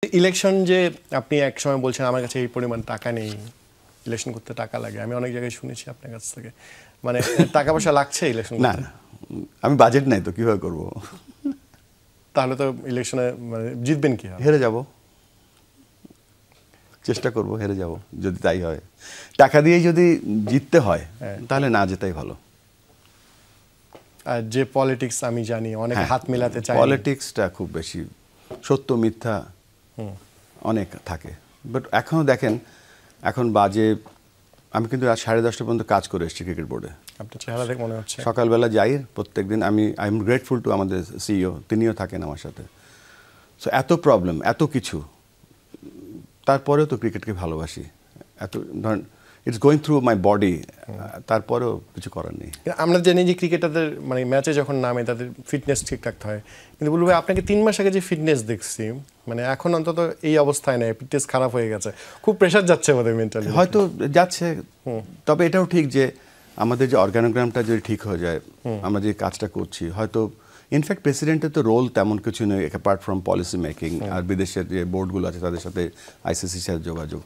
Election যে আপনি এক সময় বলছেন আমার কাছে এই পরিমাণ টাকা নেই, ইলেকশন করতে টাকা লাগে, আমি অনেক জায়গায় শুনেছি আপনার কাছ থেকে। মানে টাকা পয়সা লাগছে ইলেকশন না করতে? না, আমি বাজেট নাই তো কিভাবে করব? তাহলে তো ইলেকশনে মানে জিতবেন কি? হেরে যাব, চেষ্টা করব, হেরে যাব যদি তাই হয়। টাকা দিয়ে যদি জিততে হয় তাহলে না জেতাই ভালো। আর যে পলিটিক্স আমি জানি অনেকে হাত মেলাতে চায়, পলিটিক্সটা খুব বেশি সত্য মিথ্যা অনেক থাকে। বাট এখনও দেখেন, এখন বাজে, আমি কিন্তু আজ 10:30 পর্যন্ত কাজ করে এসেছি ক্রিকেট বোর্ডে। আপনার চেহারা দেখে মনে হচ্ছে। সকালবেলা যাই প্রত্যেকদিন, আই এম গ্রেটফুল টু আমাদের সিইও, তিনিও থাকেন আমার সাথে। সো এত প্রবলেম, এত কিছু, তারপরেও তো ক্রিকেটকে ভালোবাসি। এত ধরেন it's going through my body, তারপরেও কিছু করার নেই। আমরা জানি যে ক্রিকেটারদের মানে ম্যাচে যখন নামে তাদের ফিটনেস ঠিক রাখতে হয়, কিন্তু বলবো আপনাকে 3 মাস আগে যে ফিটনেস দেখছি, মানে এখন অন্তত এই অবস্থায় নেই, ফিটনেস খারাপ হয়ে গেছে, খুব প্রেশার যাচ্ছে আমাদের মেন্টালি। হয়তো যাচ্ছে, তবে এটাও ঠিক যে আমাদের যে অর্গানোগ্রামটা যদি ঠিক হয়ে যায়, আমরা যে কাজটা করছি, হয়তো ইনফ্যাক্ট প্রেসিডেন্টের তো রোল তেমন কিছু নেই অ্যাপার্ট ফ্রম পলিসি মেকিং, আর বিদেশের যে বোর্ডগুলো আছে তাদের সাথে আইসিসির সাথে যোগাযোগ।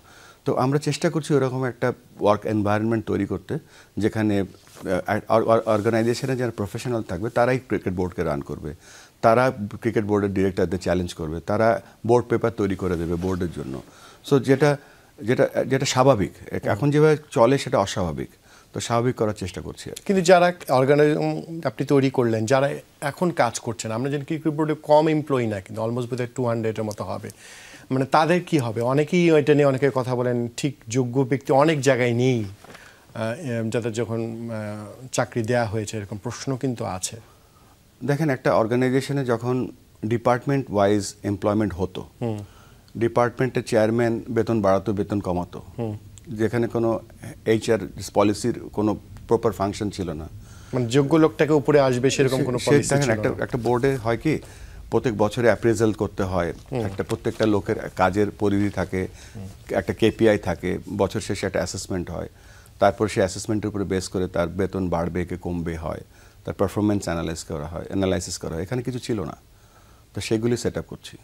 তো আমরা চেষ্টা করছি ওরকম একটা ওয়ার্ক এনভায়রনমেন্ট তৈরি করতে, যেখানে অর্গানাইজেশনে যারা প্রফেশনাল থাকবে তারাই ক্রিকেট বোর্ডকে রান করবে, তারা ক্রিকেট বোর্ডের ডিরেক্টরদের চ্যালেঞ্জ করবে, তারা বোর্ড পেপার তৈরি করে দেবে বোর্ডের জন্য। সো যেটা যেটা যেটা স্বাভাবিক, এখন যেভাবে চলে সেটা অস্বাভাবিক, তো স্বাভাবিক করার চেষ্টা করছি। কিন্তু যারা অর্গানাইজেশন আপনি তৈরি করলেন, যারা এখন কাজ করছেন, আমরা জানি ক্রিকেট বোর্ডে কম এমপ্লয়ি না, কিন্তু অলমোস্ট বোধহয় 200-এর মতো হবে, মানে তাদের কি হবে? অনেকেই ওইটা নিয়ে অনেকে কথা বলেন, ঠিক যোগ্য ব্যক্তি অনেক জায়গায় নেই, যাদের যখন চাকরি দেয়া হয়েছে, এরকম প্রশ্ন কিন্তু আছে। দেখেন, একটা অর্গানাইজেশনে যখন ডিপার্টমেন্ট ওয়াইজ এমপ্লয়মেন্ট হতো, ডিপার্টমেন্টের চেয়ারম্যান বেতন বাড়াতো, বেতন কমাতো, যেখানে কোনো এইচআর পলিসির কোনো প্রপার ফাংশন ছিল না, মানে যোগ্য লোকটাকে উপরে আসবে সেরকম কোনো পলিসি ছিল না। একটা বোর্ডে হয় কি, প্রত্যেক বছরে অ্যাপ্রেজাল করতে হয়, প্রত্যেকটা লোকের কাজের পরিধি থাকে, একটা কেপিআই থাকে, বছর শেষে একটা অ্যাসেসমেন্ট হয়, তারপর সেই অ্যাসেসমেন্টের উপরে বেস করে তার বেতন বাড়বে কি কমবে হয়, তার পারফরমেন্স অ্যানালাইসিস করা হয়। এখানে কিছু ছিল না, তো সেগুলি সেট আপ করছি।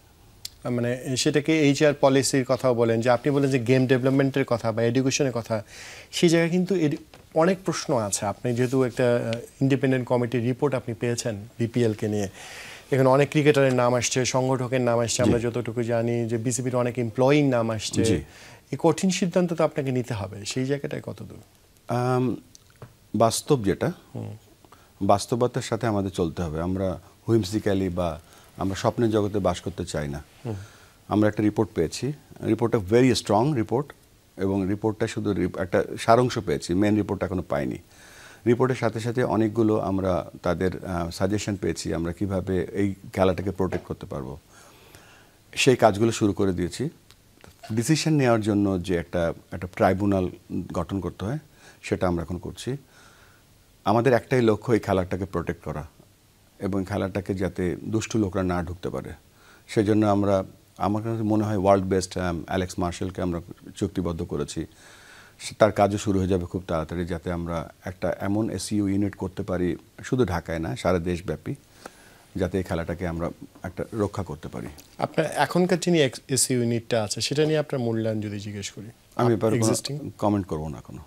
মানে সেটাকে এইচআর পলিসির কথাও বলেন, যে আপনি বলেন যে গেম ডেভেলপমেন্টের কথা বা এডুকেশনের কথা, সেই জায়গায় কিন্তু অনেক প্রশ্ন আছে। আপনি যেহেতু একটা ইন্ডিপেন্ডেন্ট কমিটির রিপোর্ট আপনি পেয়েছেন বিপিএলকে নিয়ে, এখানে অনেক ক্রিকেটারের নাম আসছে, সংগঠকের নাম আসছে, আমরা যতটুকু জানি যে বিসিবির অনেক এমপ্লয়ির নাম আসছে। এই কঠিন সিদ্ধান্ত তো আপনাকে নিতে হবে, সেই জায়গাটায় কতদূর বাস্তব, যেটা বাস্তবতার সাথে আমাদের চলতে হবে। আমরা হুইমসিক্যালি বা আমরা স্বপ্নের জগতে বাস করতে চাই না। আমরা একটা রিপোর্ট পেয়েছি, রিপোর্টটা ভেরি স্ট্রং রিপোর্ট, এবং রিপোর্টটা শুধু একটা সারাংশ পেয়েছি, মেন রিপোর্টটা এখনো পাইনি। রিপোর্টের সাথে সাথে অনেকগুলো আমরা তাদের সাজেশন পেয়েছি, আমরা কিভাবে এই খেলাটাকে প্রোটেক্ট করতে পারবো, সেই কাজগুলো শুরু করে দিয়েছি। ডিসিশন নেওয়ার জন্য যে একটা ট্রাইব্যুনাল গঠন করতে হয়, সেটা আমরা এখন করছি। আমাদের একটাই লক্ষ্য, এই খেলাটাকে প্রোটেক্ট করা, এবং খেলাটাকে যাতে দুষ্টু লোকরা না ঢুকতে পারে। সেজন্য আমার কাছে মনে হয় ওয়ার্ল্ড বেস্ট অ্যালেক্স মার্শালকে আমরা চুক্তিবদ্ধ করেছি। তার কাজও শুরু হয়ে যাবে খুব তাড়াতাড়ি, যাতে আমরা একটা এমন এসইউ ইউনিট করতে পারি, শুধু ঢাকায় না, সারা দেশব্যাপী, যাতে এই খেলাটাকে আমরা একটা রক্ষা করতে পারি। আপনার এখনকার যিনি এসইউ ইউনিটটা আছে, সেটা নিয়ে আপনার মূল্যায়ন যদি জিজ্ঞেস করি, আমি এবার কমেন্ট করবো না কোনো।